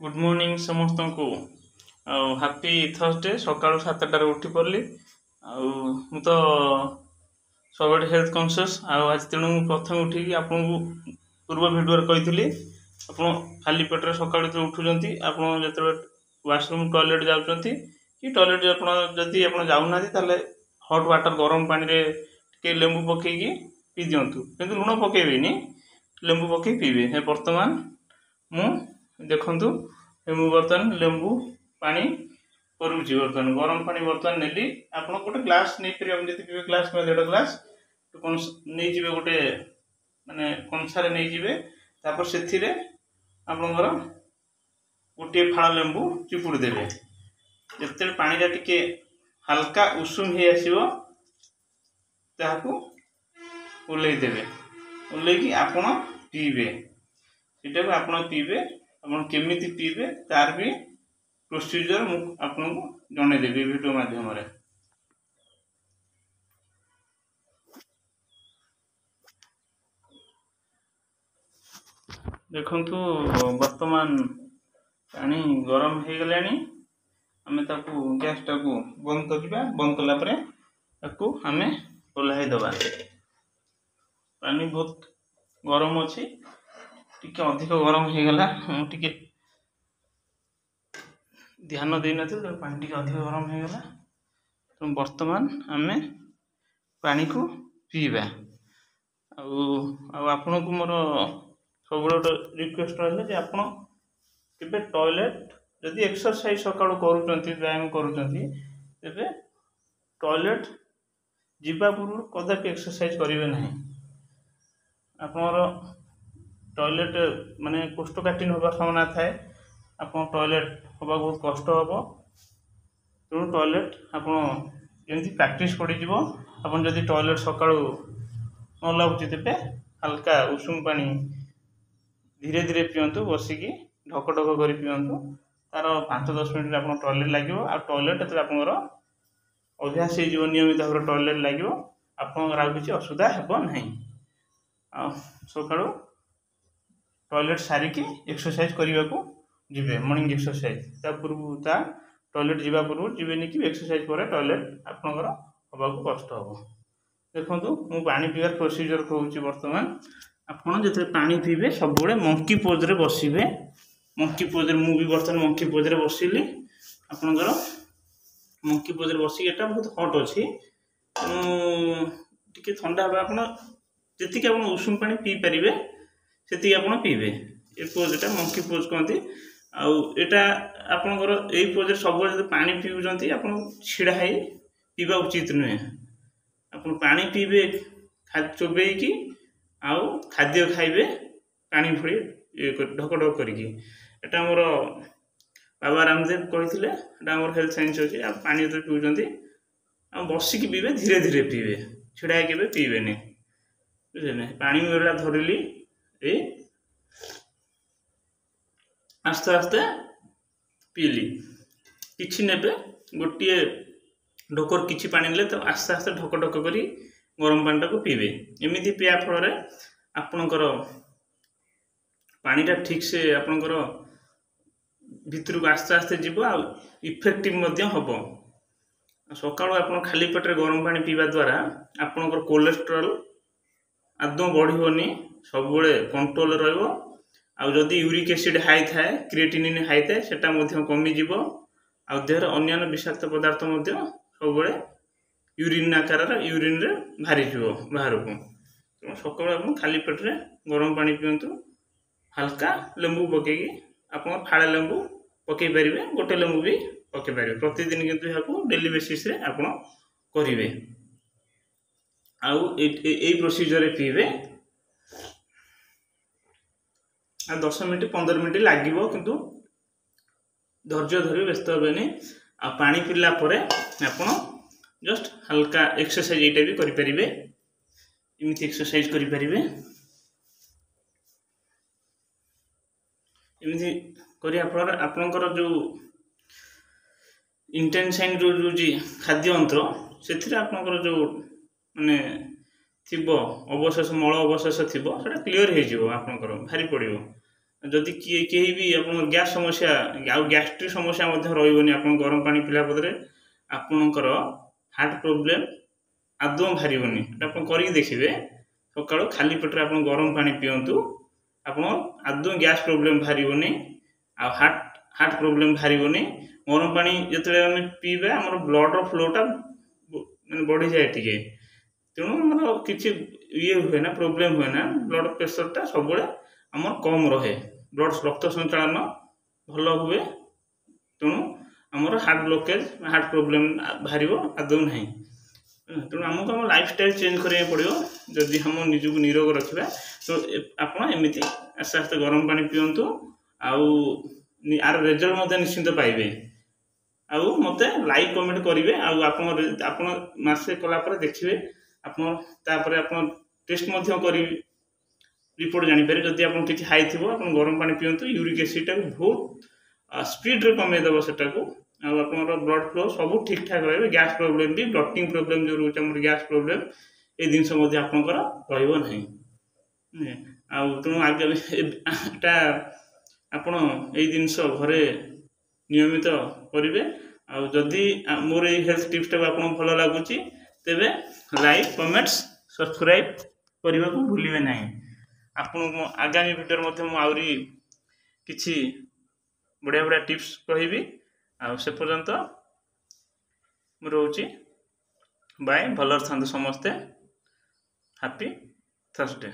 Good morning समस्त को happy Thursday सकाल 7टार उठी पड़ली मु तो सब हेल्थ कॉन्शियस आज तेणु प्रथम उठिकी आपन को पूर्व भिडियो कही आप खाली पेटर सका उठुंट आप जो वाशरूम टॉयलेट जाऊँगी कि टॉयलेट जदि आप जाऊना हट वाटर गरम पानी रे लेंबू पकईकी पी दिंतु कि लुण पकेबेनी लेंबू पकई पीबे बर्तमान मु देखु मु बर्तमान लेंबू पानी करुच्ची बर्तमान गरम पानी बर्तमान नेली आप गोटे ग्लास नहीं पारे जी पीबे ग्लास में 1.5 ग्लास नहीं जी गोटे माने कंसारे नहीं जीवे तापर से आपणकर गोटे फाड़ लेंबू चिपुड़ी देवे जिते पानी टिके हल्का उषुम हो आसो ताकू ओल्लई देवे ओल्लैकी आपण पीबे सीटा आप पीबे आप केमी पीबे तार भी प्रोसीजर आपको जनईदेवी वीडियो माध्यम देखु वर्तमान पानी गरम हो गला आम गैस टाक बंद करवा बंद कलापर आम ओह्लाई दबा पानी बहुत गरम अच्छी टिके अधिक गरम हो गला टिके ध्यान दे ना पानी टिके अधिक गरम हो गला तो वर्तमान आम पानी को पीवा आपण को मोर सब गोटे रिक्वेस्ट रहा आप टॉयलेट जदि एक्सरसाइज सका व्यायाम करें टॉयलेट जीवा पूर्व कदापि एक्सरसाइज करेंगे ना आप टॉयलेट माने कोष्ठकाठिन्य होगा संभावना थाए आप टॉयलेट हवा बहुत कष्ट हम तेणु टॉयलेट आपमती प्रैक्टिस पड़ो आप जदि टॉयलेट सका न लगुच तेरे हल्का उषुम पानी धीरे धीरे पीतु बसिकी ढक ढक कर पीतु तार 5-10 मिनट आप टॉयलेट लगे आ टॉयलेट जो आप अभ्यास हो नियमित भाव टॉयलेट लगे आपंकर किसी असुविधा हेब ना सका टॉयलेट सारिकी एक्सरसाइज करने को जीवे मॉर्निंग एक्सरसाइज पूर्व टॉयलेट जावा पूर्व जीवेनि कि एक्सरसाइज पर टॉयलेट आपंकर हवा कष्ट हम देखो मु पानी पीवार प्रोसीजर कहूँ बर्तमान आपड़ जो पानी पीबे सब मंकी पोज रे बसबे मंकी पोज मु भी बर्तमान मंकी पोज रे बसिली आपंकर मंकी पोज रे बसिक एटा बहुत हट अच्छी टी ठंडा हाँ जी आप उषुम पानी पी पारे से आप पीबे ये पोजटा मंकी पोज कहते आटा आपंकर यही पोज सब पानी पीऊँच आप छिड़ा ही पीवा उचित नुहे आप पानी पीबे चोबेकी आउ खाद्य खाइबे पानी भली ढक ढक करटा मोर बाबा रामदेव कहते मोर हेल्थ साइंस अच्छे आप पानी जो पीऊँच आ बसिकी पीबे धीरे धीरे पीबे छिड़ा के पीबे बुझे पानी मेरा धरली ए आस्ते आस्ते पीली किसी ने गोटे ढोकर किसी पानी ने तो आस्ते आस्ते ढक ढक कर गरम पानी टाक पीबे एमती पीवा फल आपणकर पानीटा ठीक से आपणकर भितर को आस्ते आस्ते जीव आ इफेक्टिव हम सकाल आप खाली पेटे गरम पानी पीवा द्वारा आपणकर कोलेस्ट्रॉल आदौ बढ़ोनी सब कंट्रोल रही यूरिक एसिड हाई थाए क्रिएटिनिन हाई थाए सेटा कमिज आ देहर अन्य विषाक्त पदार्थ सब यूरिन आकार यूरिन रे बाहरी बाहर को तेणु सकाल आप खाली पेटे गरम पानी पीतु हल्का लेंबू पकईकी आप फाड़े लेंबू पकई पारे गोटे लेंबू भी पकई पारे प्रतिदिन किंतु डेली बेसिस रे आप करेंगे आई प्रोसीजर पीबे आ 10 मिनट 15 मिनट लगे किंतु धैर्य धरी व्यस्त हेनी आ पानी पीला आप जस्ट हल्का एक्सरसाइज यहाँ भी करें इमती एक्सरसाइज करें इमती कर आपणकर जो इंटेंसाइन जो खाद्य अंतर से आपणकर जो माने थी अवशेष मल अवशेष थी क्लीयर हो आपणकर भारी पड़ो जदि किए कहीं भी आप गैस समस्या आउ गैस्ट्रिक समस्या रही आप गरम पानी पिला बदले आपणकर हार्ट प्रोब्लेम आदौ बाहरनी आप कर देखिए सका खाली पेटर आप गरम पानी पिंतु आप आदौ गैस प्रोब्लेम बाहरनी आ हार्ट प्रोब्लेम बाहरनी गरम पानी जो पीबे आम ब्लड फ्लोटा बढ़ी जाए टे तेणु आमर किसी ये हुए ना प्रोब्लेम हुए ना ब्लड प्रेसरटा सब आमर कम रहे ब्लड रक्त संचालन भल हुए तेणु आमर हार्ट ब्लॉकेज हार्ट प्रोब्लेम बाहर आदौ ना तेणु आमको आम लाइफस्टाइल चेंज करा पड़ो जदि हम निजक निरोग रखा तो आपमती आस्ते आस्ते गरम पानी पिंतु आर रिजल्ट निश्चिंत पाइबे आउ मते लाइक कमेंट करेंगे आप मसे कलापर देखिए आप टेस्ट कर रिपोर्ट जापर जदि आप किसी हाई थी आप गरम पानी पिंतु यूरिक एसिड टाक बहुत स्पीड रे कमेदेव सेटा आप ब्लड फ्लो सब ठीक ठाक रहे गैस प्रोब्लेम भी ब्लटिंग प्रोब्लेम जो रोचे गैस प्रोब्लेम ये जिनस आपंकर रही तेणु आगे आपण ये जिनस घरे नियमित करेंगे आदि मोर ये हेल्थ टिप्स टाक आप भल लगुच तेरे लाइक कमेंट्स सब्सक्राइब करने को भूलिए ना आपको आगामी वीडियो आहरी किसी बढ़िया बढ़िया टिप्स कहि से पर्यंत रोची बाय भलर था समस्ते हैप्पी थर्सडे।